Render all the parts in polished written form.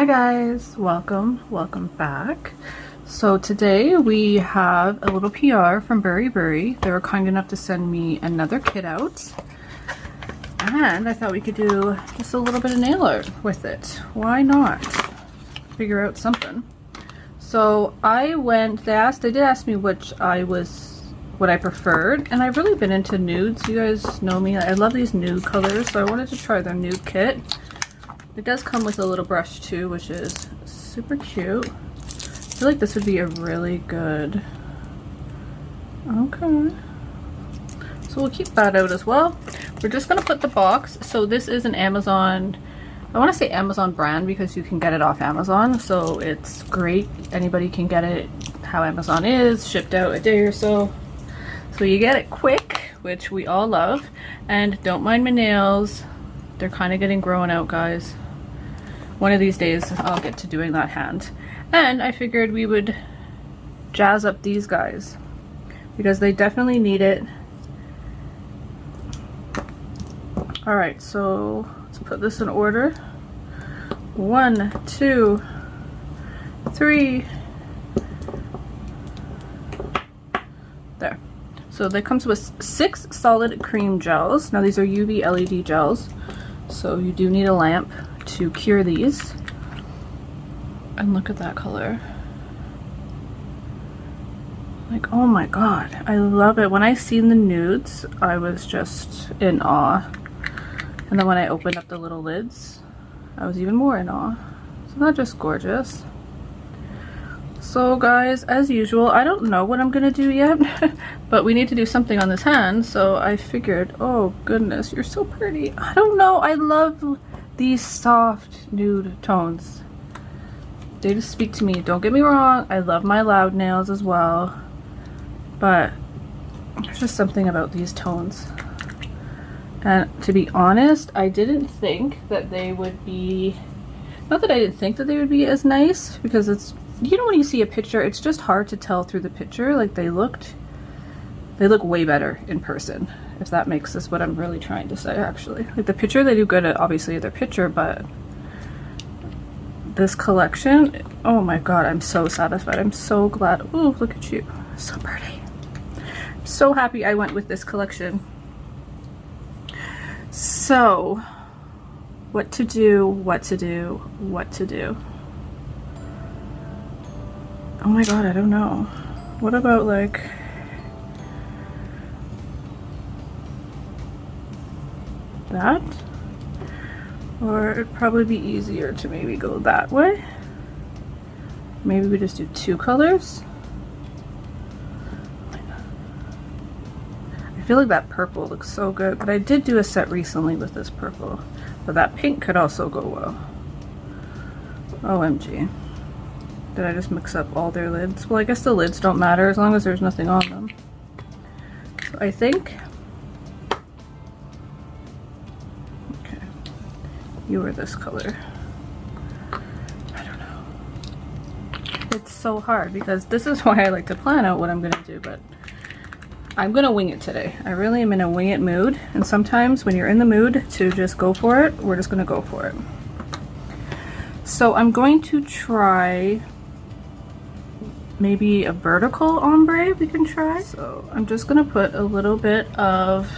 Hi guys, welcome back. So today we have a little PR from BuriBuri. They were kind enough to send me another kit out, and I thought we could do just a little bit of nail art with it. Why not figure out something? So I went, they did ask me what I preferred, and I've really been into nudes. You guys know me, I love these nude colors, so I wanted to try their nude kit. It does come with a little brush too, which is super cute. I feel like this would be a really good... Okay. So we'll keep that out as well. We're just going to put the box. So this is an Amazon... I want to say Amazon brand because you can get it off Amazon. So it's great. Anybody can get it how Amazon is. Shipped out a day or so. So you get it quick, which we all love. And don't mind my nails. They're kind of getting grown out, guys. One of these days I'll get to doing that hand. And I figured we would jazz up these guys because they definitely need it. Alright, so let's put this in order. 1, 2, 3. There. So that comes with 6 solid cream gels. Now these are UV LED gels, so you do need a lamp to cure these. And look at that color. Like, oh my god, I love it. When I seen the nudes, I was just in awe. And then when I opened up the little lids, I was even more in awe. Isn't that just gorgeous? So guys, as usual, I don't know what I'm gonna do yet, but we need to do something on this hand, so I figured, oh goodness, you're so pretty. I don't know, I love these soft nude tones. They just speak to me. Don't get me wrong, I love my loud nails as well, but there's just something about these tones. And to be honest, I didn't think that they would be, not that I didn't think that they would be as nice, because it's, you know, when you see a picture, it's just hard to tell through the picture. Like they look way better in person, if that makes this what I'm really trying to say. Actually, like the picture, they do good at obviously their picture, but this collection, oh my god, I'm so satisfied. I'm so glad. Oh, look at you, so pretty. I'm so happy I went with this collection. So what to do, what to do, what to do. Oh my god, I don't know. What about like... that? Or it'd probably be easier to maybe go that way. Maybe we just do 2 colors. I feel like that purple looks so good, but I did do a set recently with this purple. But that pink could also go well. OMG. Did I just mix up all their lids? Well, I guess the lids don't matter as long as there's nothing on them. So I think... okay. You are this color. I don't know. It's so hard because this is why I like to plan out what I'm going to do, but I'm going to wing it today. I really am in a wing it mood, and sometimes when you're in the mood to just go for it, we're just going to go for it. So I'm going to try maybe a vertical ombre we can try. So I'm just going to put a little bit of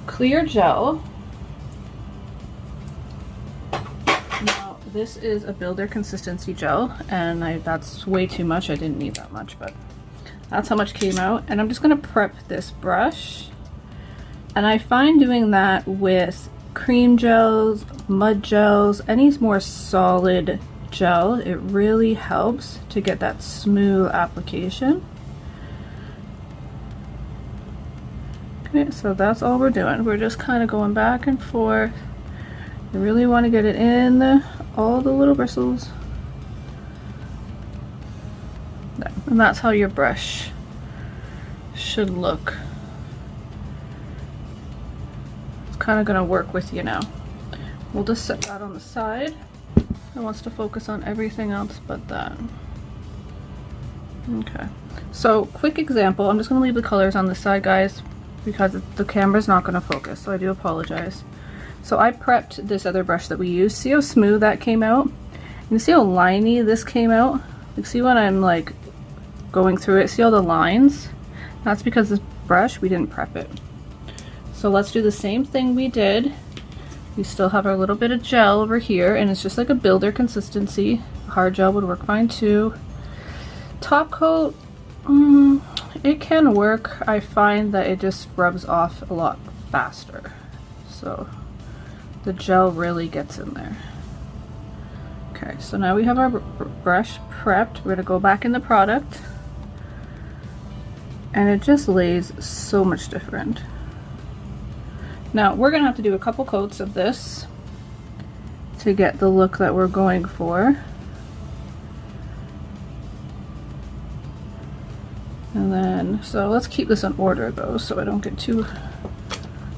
clear gel. Now this is a builder consistency gel, and that's way too much. I didn't need that much, but that's how much came out. And I'm just going to prep this brush, and I find doing that with cream gels, mud gels, any more solid gel, it really helps to get that smooth application. Okay, so that's all we're doing. We're just kind of going back and forth. You really want to get it in all the little bristles. There. And that's how your brush should look. It's kind of going to work with you now. We'll just set that on the side. It wants to focus on everything else but that. Okay, so quick example. I'm just going to leave the colors on the side, guys, because the camera's not going to focus, so I do apologize. So I prepped this other brush that we used. See how smooth that came out? You see how liney this came out? Like, see when I'm like going through it, see all the lines? That's because this brush, we didn't prep it. So let's do the same thing we did. We still have our little bit of gel over here, and it's just like a builder consistency. Hard gel would work fine too. Top coat, it can work. I find that it just rubs off a lot faster. So the gel really gets in there. Okay, so now we have our brush prepped. We're gonna go back in the product, and it just lays so much different. Now we're gonna have to do a couple coats of this to get the look that we're going for. And then, so let's keep this in order though, so I don't get too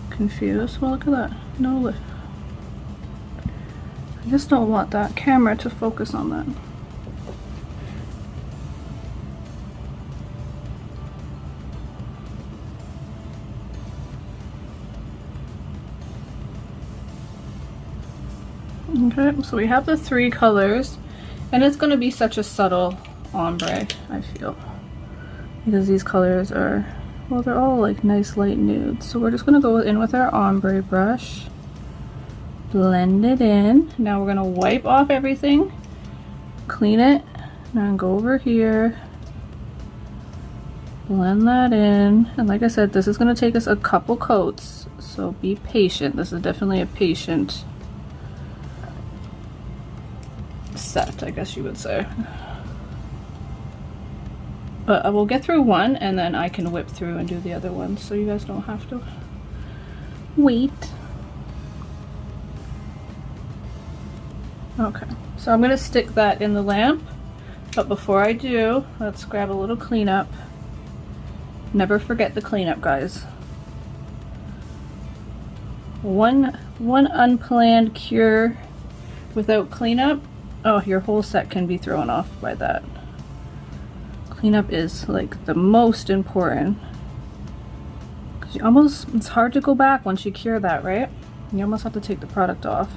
confused. Well, look at that. No lift. I just don't want that camera to focus on that. Okay, so we have the 3 colors, and it's going to be such a subtle ombre, I feel, because these colors are, well, they're all like nice light nudes. So we're just going to go in with our ombre brush, blend it in. Now we're going to wipe off everything, clean it, and go over here, blend that in. And like I said, this is going to take us a couple coats, so be patient. This is definitely a patient set, I guess you would say. But I will get through one, and then I can whip through and do the other one, so you guys don't have to wait. Okay, so I'm gonna stick that in the lamp, but before I do, let's grab a little cleanup. Never forget the cleanup, guys. One unplanned cure without cleanup, oh, your whole set can be thrown off by that. Cleanup is like the most important, because you almost, it's hard to go back once you cure that, right? You almost have to take the product off.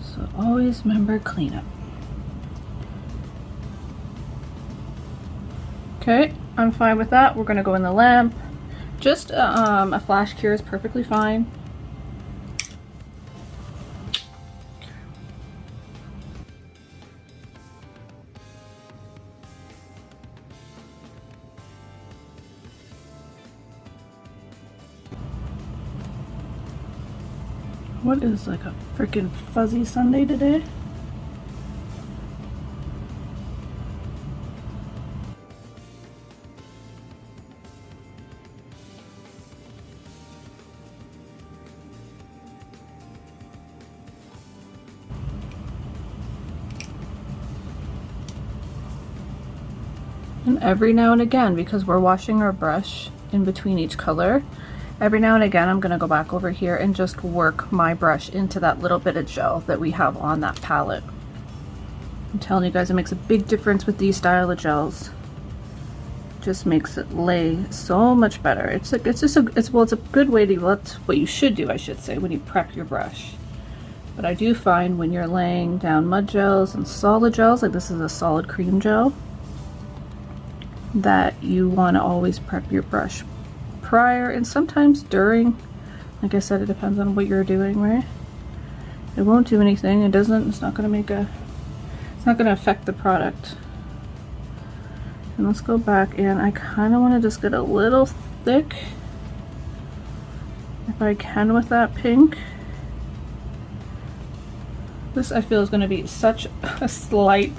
So always remember cleanup. Okay, I'm fine with that. We're gonna go in the lamp. Just a flash cure is perfectly fine. What is like a freaking fuzzy Sunday today? And every now and again, because we're washing our brush in between each color, every now and again I'm gonna go back over here and just work my brush into that little bit of gel that we have on that palette. I'm telling you guys, it makes a big difference with these style of gels. Just makes it lay so much better. It's like, it's a good way to, that's what you should do, I should say, when you prep your brush. But I do find when you're laying down mud gels and solid gels, like this is a solid cream gel, that you want to always prep your brush prior and sometimes during. Like I said, it depends on what you're doing, right? It won't do anything. It's not going to make a, it's not going to affect the product. And let's go back in. I kind of want to just get a little thick, if I can, with that pink. This I feel is going to be such a slight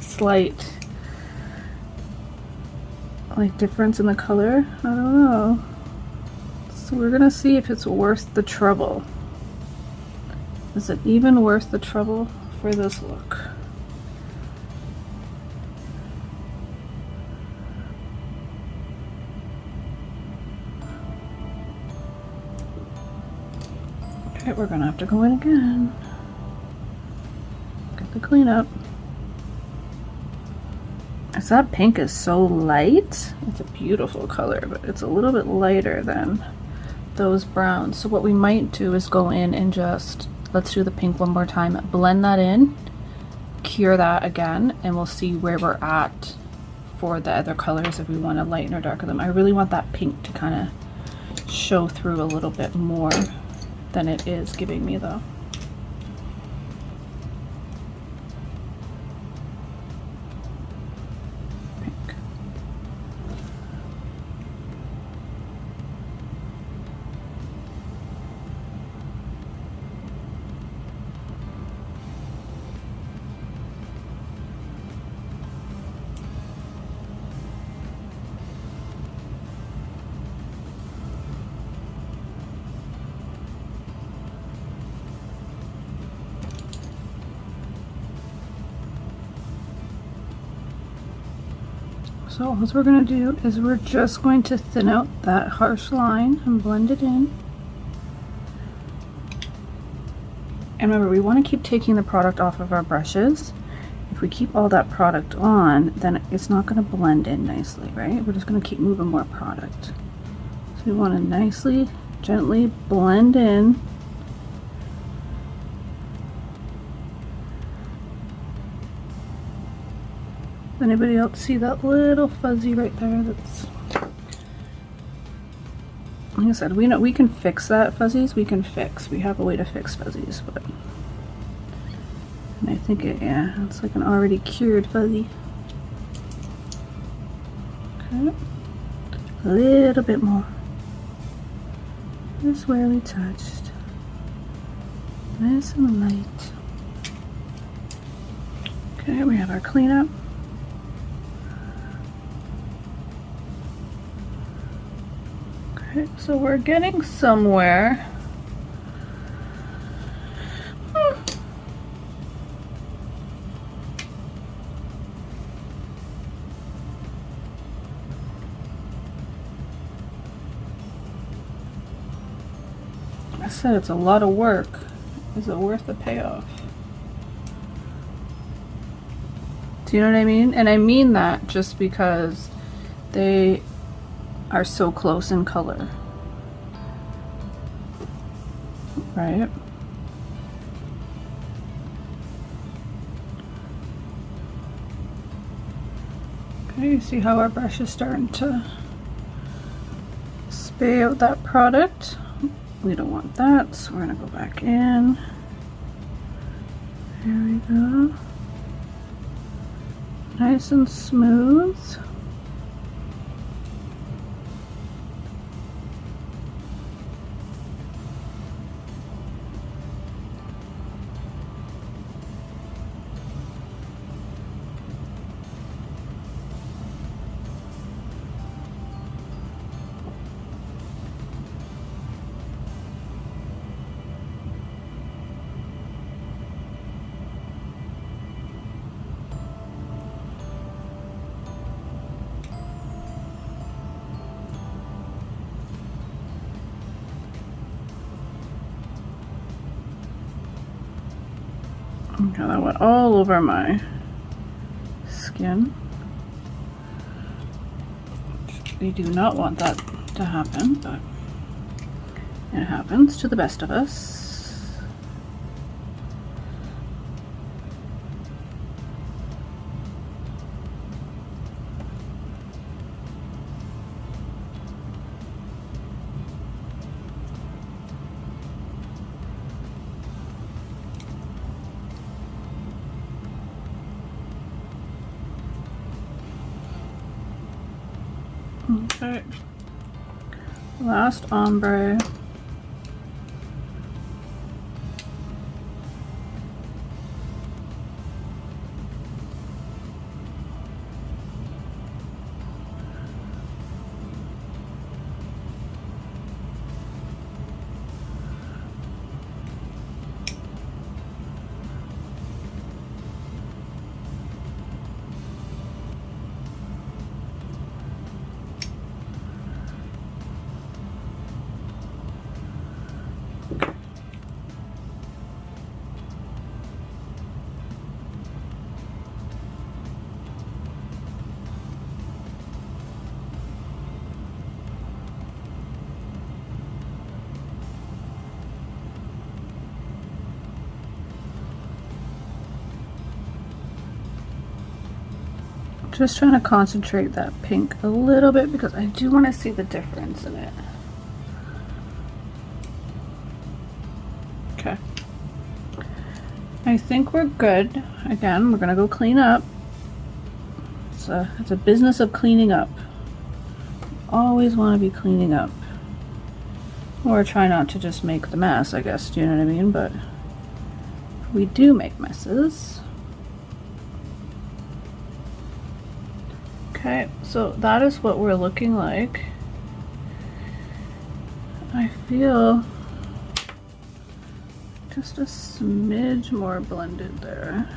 like difference in the color. I don't know. So we're gonna see if it's worth the trouble. Is it even worth the trouble for this look? Okay, we're gonna have to go in again. Get the cleanup. That pink is so light. It's a beautiful color, but it's a little bit lighter than those browns. So what we might do is go in and just, let's do the pink one more time, blend that in, cure that again, and we'll see where we're at for the other colors if we want to lighten or darken them. I really want that pink to kind of show through a little bit more than it is giving me though. So what we're going to do is we're just going to thin out that harsh line and blend it in. And remember, we want to keep taking the product off of our brushes. If we keep all that product on, then it's not going to blend in nicely, right? We're just going to keep moving more product. So we want to nicely, gently blend in. Anybody else see that little fuzzy right there? That's, like I said, we know we can fix that. Fuzzies we can fix. We have a way to fix fuzzies, but and I think yeah, it's like an already cured fuzzy. Okay, a little bit more. Just where we touched. Nice and light. Okay, we have our cleanup. So we're getting somewhere. I said it's a lot of work. Is it worth the payoff? Do you know what I mean? And I mean that just because they are so close in color, right? Okay, you see how our brush is starting to spray out that product. We don't want that, so we're gonna go back in. There we go. Nice and smooth. Okay, that went all over my skin. We do not want that to happen, but it happens to the best of us. Okay, last ombre. Just trying to concentrate that pink a little bit because I do want to see the difference in it. Okay. I think we're good. Again, we're gonna go clean up. It's a business of cleaning up. Always want to be cleaning up. Or try not to just make the mess, I guess, do you know what I mean? But we do make messes. Okay, so that is what we're looking like. I feel just a smidge more blended there.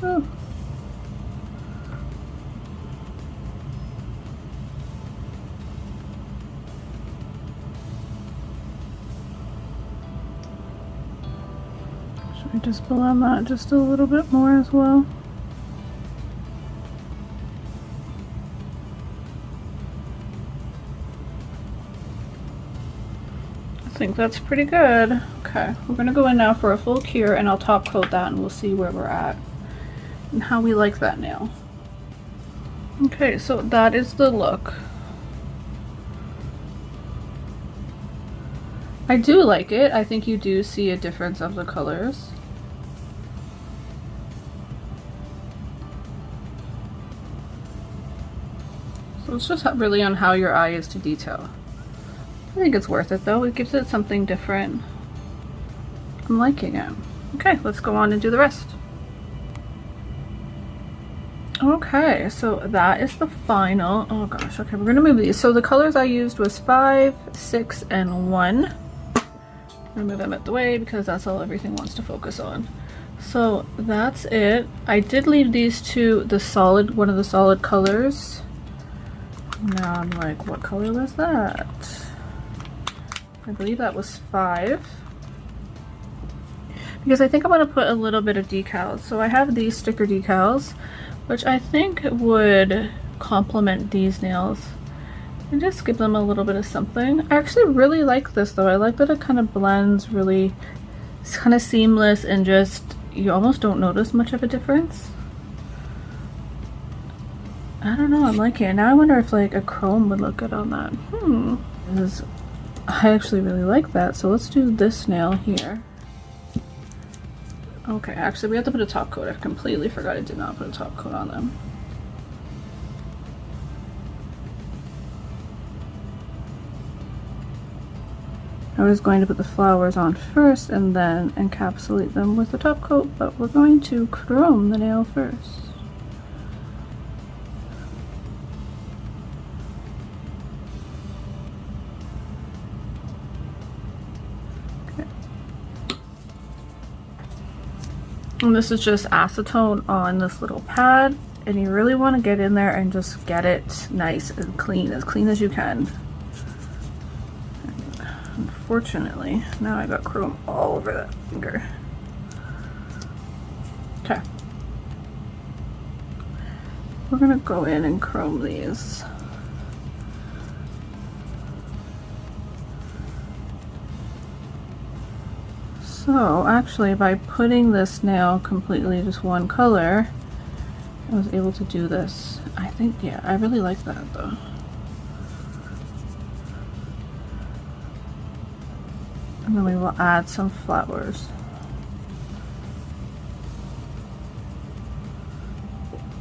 Oh. Should we just blend that just a little bit more as well? I think that's pretty good. Okay, we're gonna go in now for a full cure and I'll top coat that and we'll see where we're at and how we like that nail. Okay, so that is the look. I do like it. I think you do see a difference of the colors. So it's just really on how your eye is to detail. I think it's worth it though. It gives it something different. I'm liking it. Okay, let's go on and do the rest. Okay, so that is the final. Oh gosh, okay, we're gonna move these. So the colors I used was 5, 6, and 1. I'm gonna move them out the way because that's all everything wants to focus on. So that's it. I did leave these to the solid, one of the solid colors. Now I'm like, what color was that? I believe that was 5. Because I think I'm gonna put a little bit of decals. So I have these sticker decals, which I think would complement these nails and just give them a little bit of something. I actually really like this though. I like that it kind of blends really, it's kind of seamless and just, you almost don't notice much of a difference. I don't know, I'm liking it. Now I wonder if like a chrome would look good on that. Because I actually really like that. So let's do this nail here. Okay, actually we have to put a top coat. I completely forgot I did not put a top coat on them. I was going to put the flowers on first and then encapsulate them with the top coat, but we're going to chrome the nail first. And this is just acetone on this little pad, and you really want to get in there and just get it nice and clean as you can. And unfortunately, now I got chrome all over that finger. Okay. We're gonna go in and chrome these. So actually by putting this nail completely just one color, I was able to do this. I think, yeah, I really like that though. And then we will add some flowers.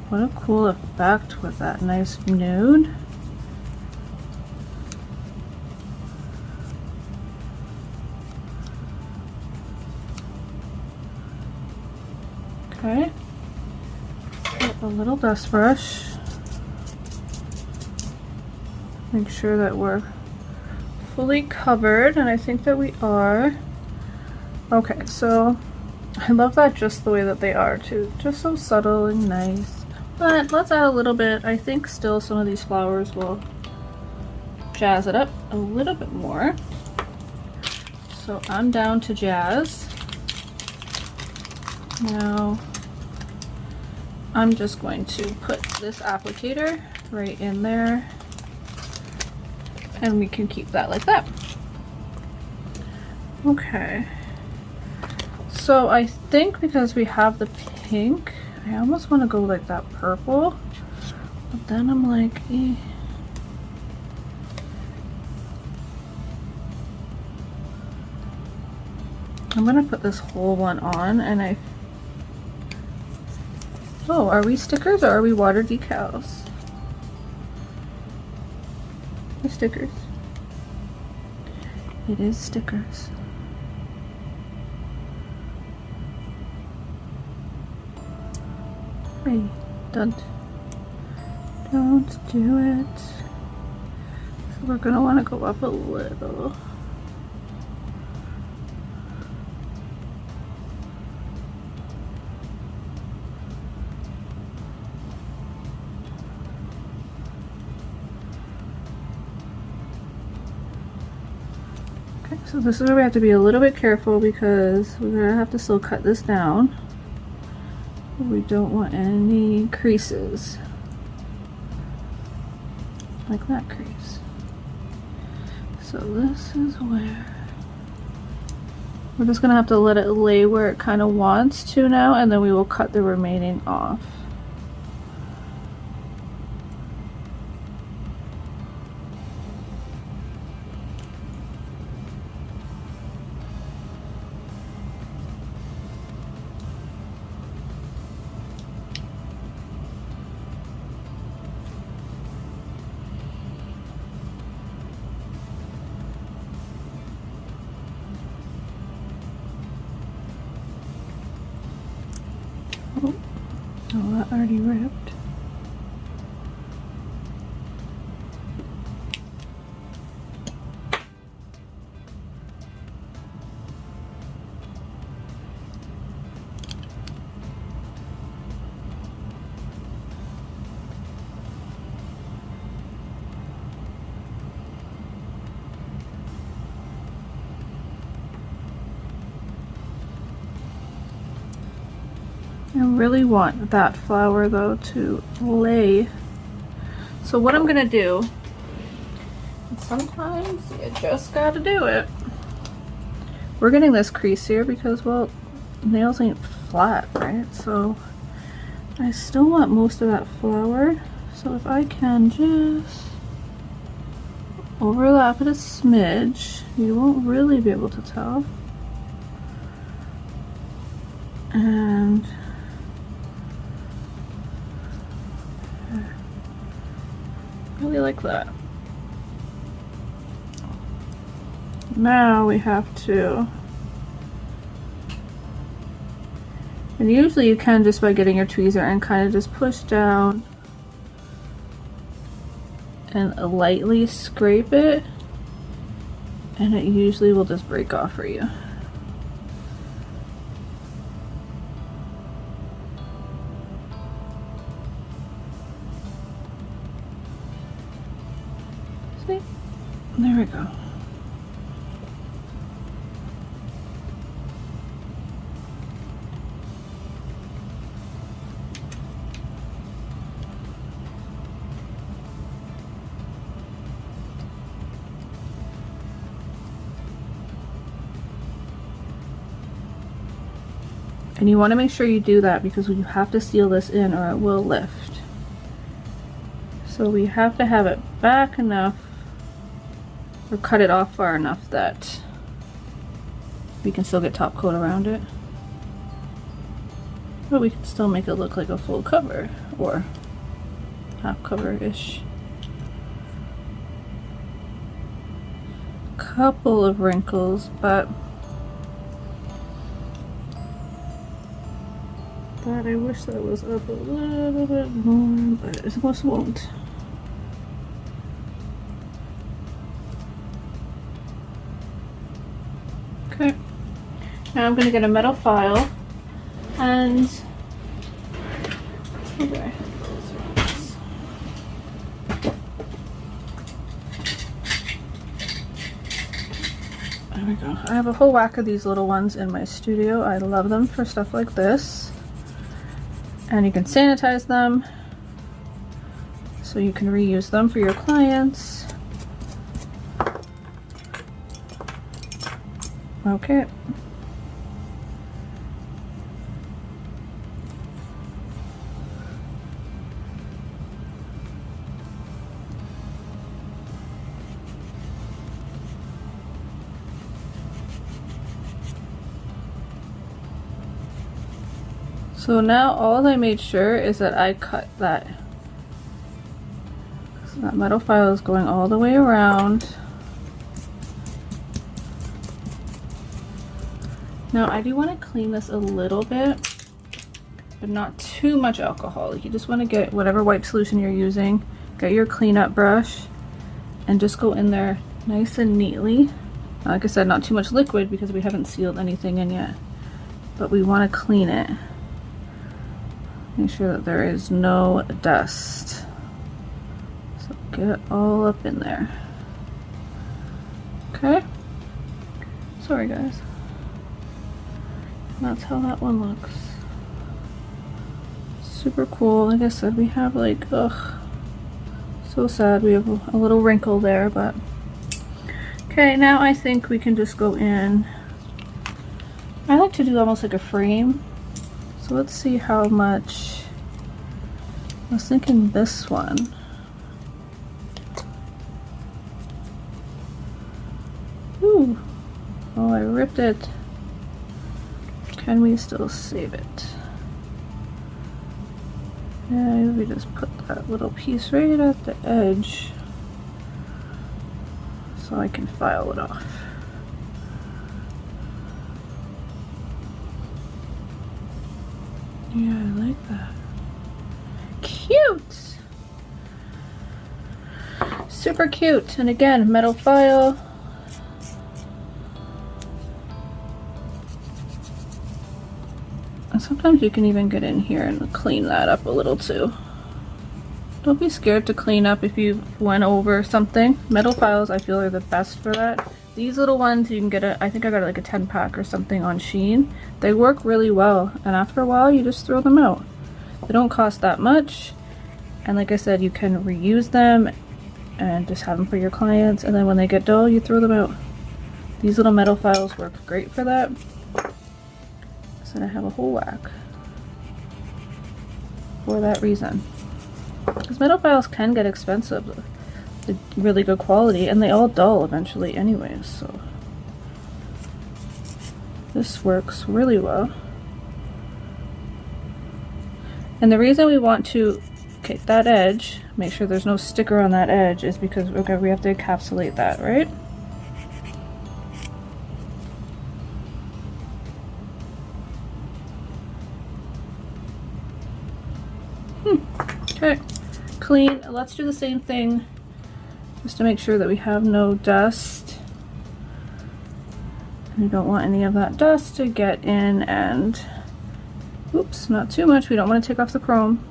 What a cool effect with that nice nude. Okay, get a little dust brush, make sure that we're fully covered, and I think that we are. Okay, so I love that just the way that they are too, just so subtle and nice. But let's add a little bit. I think still some of these flowers will jazz it up a little bit more. So I'm down to jazz. Now I'm just going to put this applicator right in there and we can keep that like that. Okay, So I think because we have the pink, I almost want to go like that purple, but then I'm like, eh. I'm gonna put this whole one on, and oh, are we stickers or are we water decals? We're stickers. It is stickers. Hey, don't do it. So we're gonna want to go up a little. Okay, so this is where we have to be a little bit careful because we're gonna have to still cut this down. We don't want any creases, like that crease. So this is where we're just gonna have to let it lay where it kind of wants to now, and then we will cut the remaining off. Oh, that already ripped. I really want that flower though to lay. So what I'm gonna do, sometimes you just gotta do it. We're getting this crease here because, well, nails ain't flat, right? So I still want most of that flower. So if I can just overlap it a smidge, you won't really be able to tell. And really like that. Now we have to, and usually you can just by getting your tweezer and kind of just push down and lightly scrape it, and it usually will just break off for you. See? There we go. And you want to make sure you do that because you have to seal this in or it will lift. So we have to have it back enough or cut it off far enough that we can still get top coat around it. But we can still make it look like a full cover or half cover-ish. Couple of wrinkles, but I wish that was up a little bit more, but it just won't. Okay, now I'm going to get a metal file and okay. There we go. I have a whole whack of these little ones in my studio. I love them for stuff like this. And you can sanitize them so you can reuse them for your clients. Okay. So now all I made sure is that I cut that. So that metal file is going all the way around. Now I do want to clean this a little bit, but not too much alcohol. You just want to get whatever white solution you're using, get your cleanup brush, and just go in there nice and neatly. Like I said, not too much liquid because we haven't sealed anything in yet, but we want to clean it. Make sure that there is no dust. So get all up in there. Okay? Sorry guys. That's how that one looks. Super cool. Like I said, we have like, ugh, so sad. We have a little wrinkle there, but okay, now I think we can just go in. I like to do almost like a frame. So let's see how much. I was thinking this one. Ooh. Oh, I ripped it. Can we still save it? Yeah, we just put that little piece right at the edge so I can file it off. Yeah, I like that. Cute! Super cute. And again, metal file. And sometimes you can even get in here and clean that up a little too. Don't be scared to clean up if you went over something. Metal files I feel are the best for that. These little ones you can get I think I got like a 10 pack or something on Shein. They work really well, and after a while you just throw them out. They don't cost that much, and like I said, you can reuse them and just have them for your clients, and then when they get dull you throw them out. These little metal files work great for that. So I have a whole whack for that reason. Because metal files can get expensive. They're really good quality, and they all dull eventually anyways, so this works really well. And the reason we want to okay that edge, make sure there's no sticker on that edge, is because okay, we have to encapsulate that, right? Okay, clean. Let's do the same thing just to make sure that we have no dust. We don't want any of that dust to get in, and oops, not too much. We don't want to take off the chrome.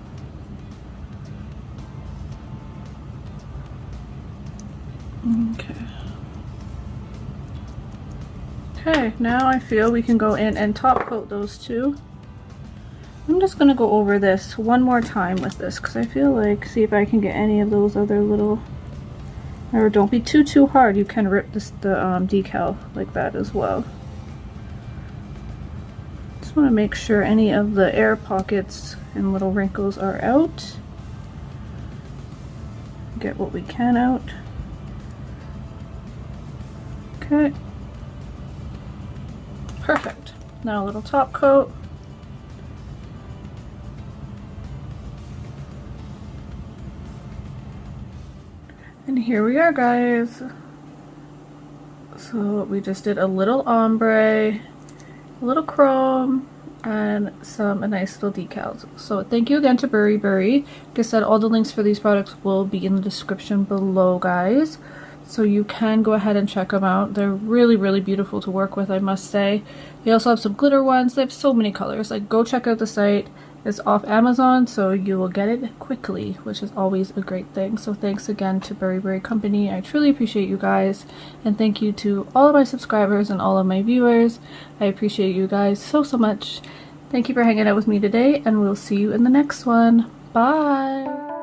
Okay. Okay, now I feel we can go in and top coat those two. I'm just gonna go over this one more time with this because I feel like, see if I can get any of those other little, or don't be too hard. You can rip this the decal like that as well. Just want to make sure any of the air pockets and little wrinkles are out. Get what we can out. Okay. Perfect. Now a little top coat. And here we are, guys. So we just did a little ombre, a little chrome, and some nice little decals. So thank you again to BuriBuri. Like I said, all the links for these products will be in the description below, guys. So you can go ahead and check them out. They're really, really beautiful to work with, I must say. They also have some glitter ones. They have so many colors. Like, go check out the site. It's off Amazon, so you will get it quickly, which is always a great thing. So thanks again to BuriBuri Company. I truly appreciate you guys, and thank you to all of my subscribers and all of my viewers. I appreciate you guys so much. Thank you for hanging out with me today, and we'll see you in the next one. Bye!